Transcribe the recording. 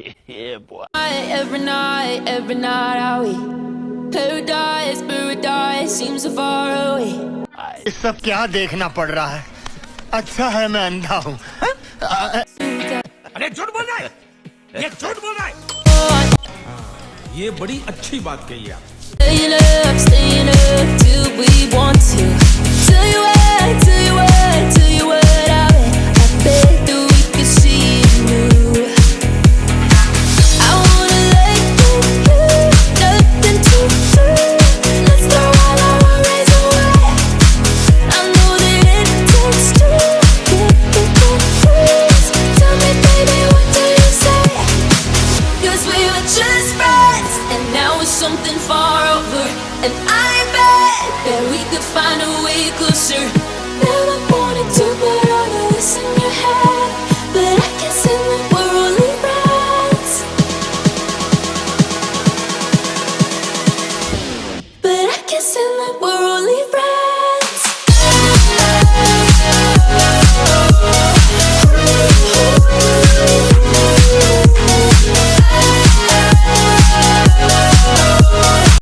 Yeah, boy. Every night are we paradise seems so far away. ये सब क्या देखना पड़ रहा है? अच्छा है मैं अंधा हूँ। अरे झूठ बोल रहा है, ये झूठ बोल रहा है। ये बड़ी अच्छी बात कही आप। Staying up till we want to. Tell you what, I bet